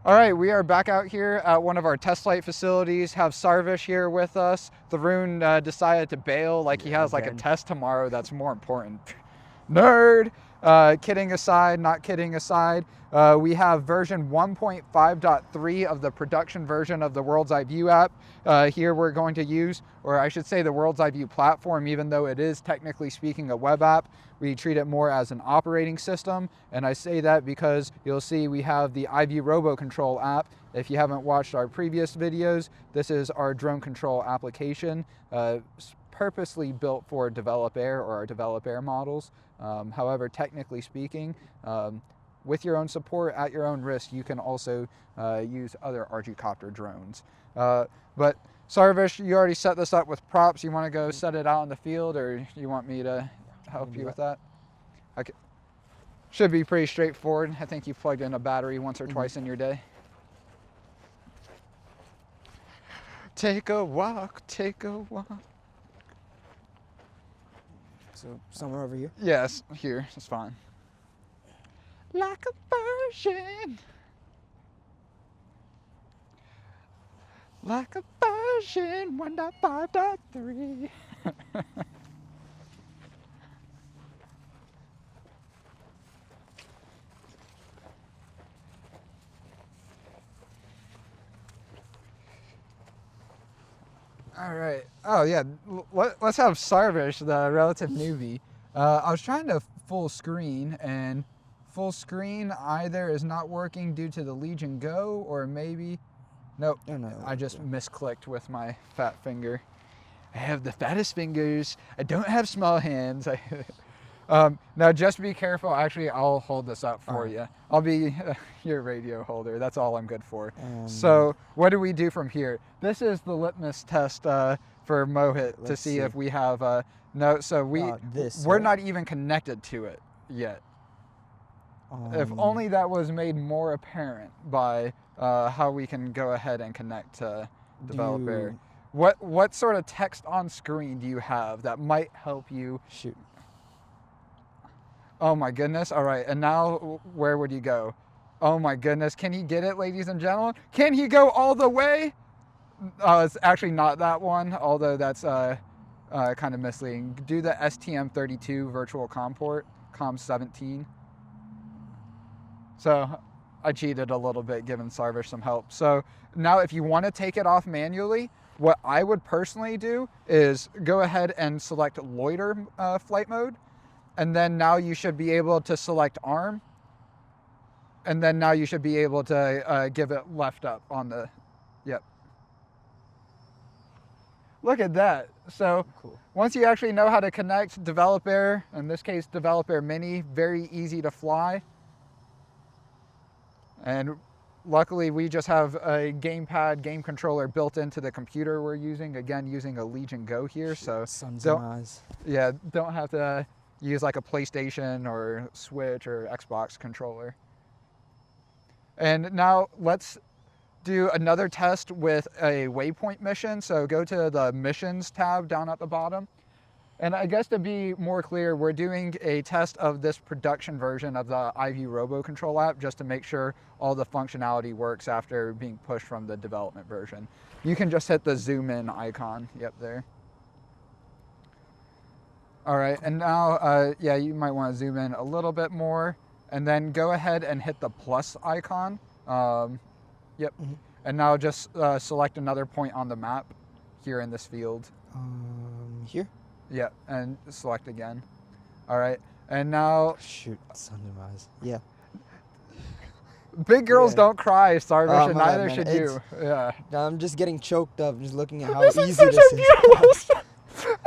All right, we are back out here at one of our test flight facilities. Have Sarvesh here with us. Tharoon decided to bail, like he has like a test tomorrow that's more important. Nerd. Kidding aside, not kidding aside, we have version 1.5.3 of the production version of the World's iVue app. Here we're going to use, or I should say the World's iVue platform, even though it is technically speaking a web app. We treat it more as an operating system, and I say that because you'll see we have the iVue Robo Control app. If you haven't watched our previous videos, this is our drone control application, purposely built for Develop Air or our Develop Air models. However, technically speaking, with your own support at your own risk, you can also use other Arducopter drones. But Sarvesh, you already set this up with props. You want to go set it out in the field, or you want me to help you with that? Okay. Should be pretty straightforward. I think you plugged in a battery once or twice in your day. Take a walk, take a walk. So somewhere over here? Yes, here, it's fine. Like a virgin. Like a virgin, 1.5.3. All right. Oh yeah. Let's have Sarvesh, the relative newbie. I was trying to full screen, and full screen either is not working due to the Legion Go, or maybe, nope. Oh, no, I just misclicked with my fat finger. I have the fattest fingers. I don't have small hands. Now just be careful. Actually, I'll hold this up for you. I'll be your radio holder. That's all I'm good for. So what do we do from here? This is the litmus test for Mohit to see if we have no. So we're not even connected to it yet. If only that was made more apparent by how we can go ahead and connect to Develop Air. What sort of text on screen do you have that might help you? Shoot. Oh my goodness. All right. And now where would you go? Oh my goodness. Can he get it, ladies and gentlemen? Can he go all the way? It's actually not that one, although that's kind of misleading. Do the STM32 virtual COM port, COM17. So I cheated a little bit, giving Sarvesh some help. So now if you want to take it off manually, what I would personally do is go ahead and select loiter flight mode. And then now you should be able to select arm. And then now you should be able to give it left up on the, yep. Look at that. So once you actually know how to connect Develop Air, in this case Develop Air Mini, very easy to fly. And luckily we just have a gamepad, game controller built into the computer we're using. Again, using a Legion Go here. So don't have to use like a PlayStation or Switch or Xbox controller. And now let's do another test with a Waypoint mission. So go to the missions tab down at the bottom. And I guess to be more clear, we're doing a test of this production version of the iVue Robo Control app just to make sure all the functionality works after being pushed from the development version. You can just hit the zoom in icon, yep, there. All right, and now, yeah, you might want to zoom in a little bit more, and then go ahead and hit the plus icon. Yep, and now just select another point on the map here in this field. Here? Yeah, and select again. All right, and now... Shoot, sunrise. Yeah. Big girls don't cry, Sarvesh, and neither should you. Yeah. I'm just getting choked up just looking at how this easy is such this a is. beautiful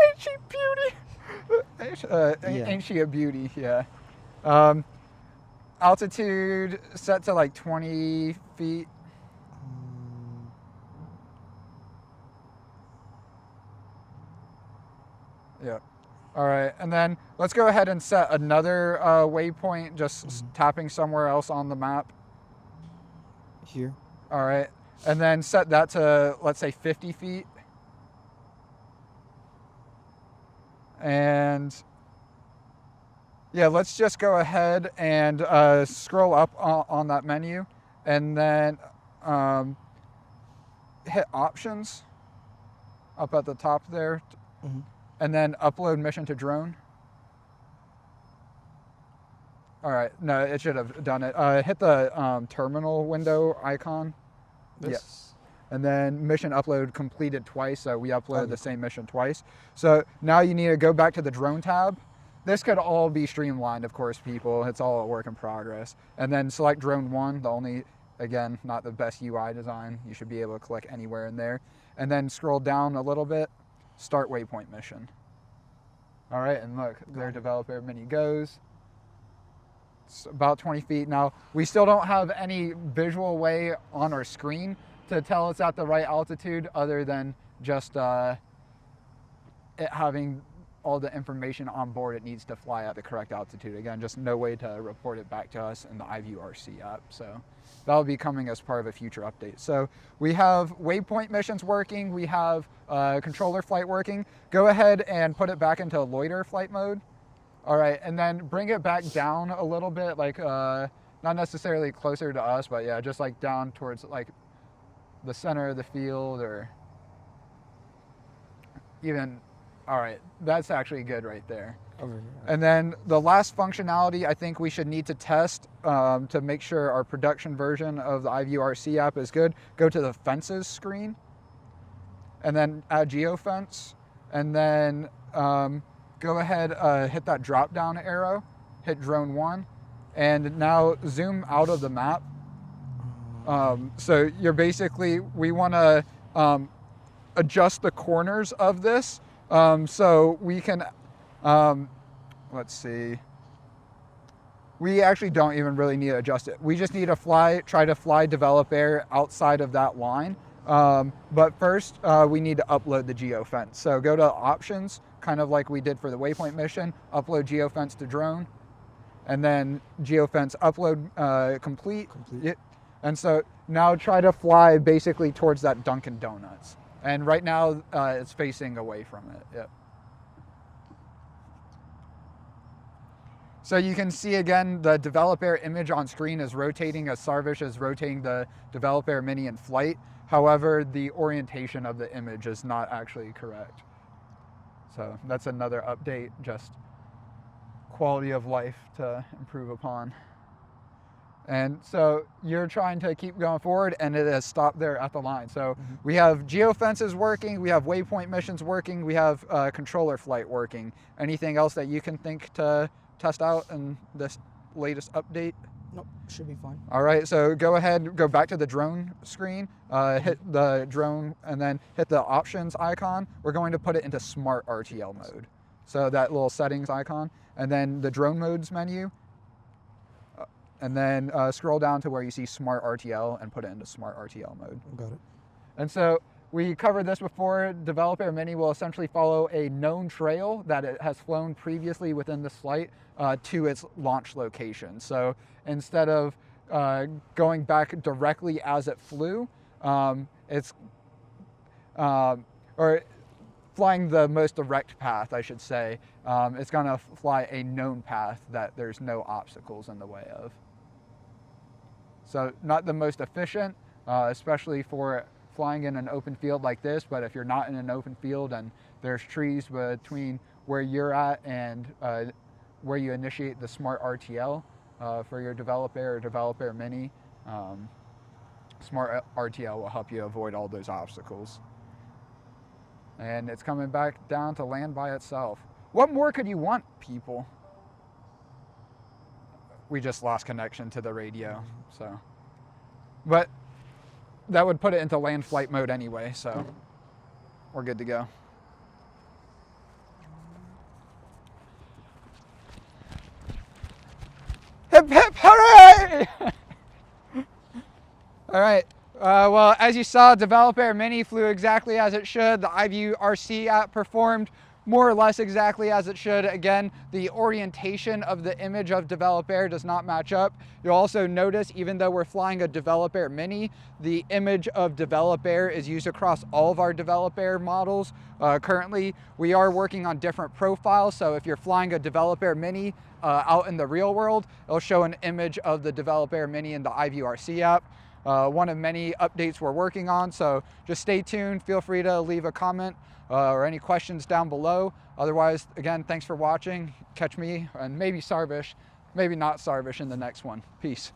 Ain't she beauty? Ain't she a beauty, yeah. Altitude set to like 20 feet. Yeah. All right, and then let's go ahead and set another waypoint, just tapping somewhere else on the map. Here. All right, and then set that to, let's say, 50 feet. And yeah, let's just go ahead and scroll up on that menu and then hit options up at the top there, and then upload mission to drone. All right, no, it should have done it. Hit the terminal window icon. Yes. And then mission upload completed twice, so we uploaded the same mission twice. So now you need to go back to the drone tab. This could all be streamlined, of course, people. It's all a work in progress. And then select drone 1, the only, again, not the best UI design. You should be able to click anywhere in there. And then scroll down a little bit, start Waypoint mission. All right, and look, their developer mini goes. It's about 20 feet. Now, we still don't have any visual way on our screen to tell it's at the right altitude other than just it having all the information on board it needs to fly at the correct altitude. Again, just no way to report it back to us in the iVue RC app. So that'll be coming as part of a future update. So we have Waypoint missions working, we have controller flight working. Go ahead and put it back into loiter flight mode. All right, and then bring it back down a little bit, like not necessarily closer to us, but yeah, just like down towards like the center of the field, or even, all right, that's actually good right there. Over here. And then the last functionality I think we should need to test to make sure our production version of the iVue RC app is good. Go to the fences screen and then add geofence, and then go ahead, hit that drop down arrow, hit drone 1, and now zoom out of the map. So you're basically, we want to adjust the corners of this so we can, let's see, we actually don't even really need to adjust it. We just need to try to fly develop air outside of that line. But first we need to upload the geofence. So go to options, kind of like we did for the Waypoint mission, upload geofence to drone, and then geofence upload complete. Yep. And so now try to fly basically towards that Dunkin' Donuts. And right now it's facing away from it. Yep. So you can see again, the develop air image on screen is rotating as Sarvesh is rotating the develop air mini in flight. However, the orientation of the image is not actually correct. So that's another update, just quality of life to improve upon. And so you're trying to keep going forward, and it has stopped there at the line. So we have geofences working, we have Waypoint missions working, we have controller flight working. Anything else that you can think to test out in this latest update? Nope, should be fine. All right, so go ahead, go back to the drone screen, hit the drone, and then hit the options icon. We're going to put it into Smart RTL mode. So that little settings icon, and then the drone modes menu, and then scroll down to where you see Smart RTL and put it into Smart RTL mode. Got it. And so we covered this before. Develop Air Mini will essentially follow a known trail that it has flown previously within this flight to its launch location. So instead of going back directly as it flew, it's or flying the most direct path, I should say. It's going to fly a known path that there's no obstacles in the way of. So not the most efficient, especially for flying in an open field like this, but if you're not in an open field and there's trees between where you're at and where you initiate the Smart RTL for your Develop Air or Develop Air Mini, Smart RTL will help you avoid all those obstacles. And it's coming back down to land by itself. What more could you want, people? We just lost connection to the radio, so. But that would put it into land flight mode anyway, so we're good to go. Hip hip hooray! All right. Well, as you saw, Develop Air Mini flew exactly as it should. The iVue RC app performed more or less exactly as it should. Again, the orientation of the image of Develop Air does not match up. You'll also notice, even though we're flying a Develop Air Mini, the image of Develop Air is used across all of our Develop Air models. Currently, we are working on different profiles, so if you're flying a Develop Air Mini out in the real world, it'll show an image of the Develop Air Mini in the iVue RC app. one of many updates we're working on. So just stay tuned. Feel free to leave a comment or any questions down below. Otherwise, again, thanks for watching. Catch me and maybe Sarvesh, maybe not Sarvesh in the next one. Peace.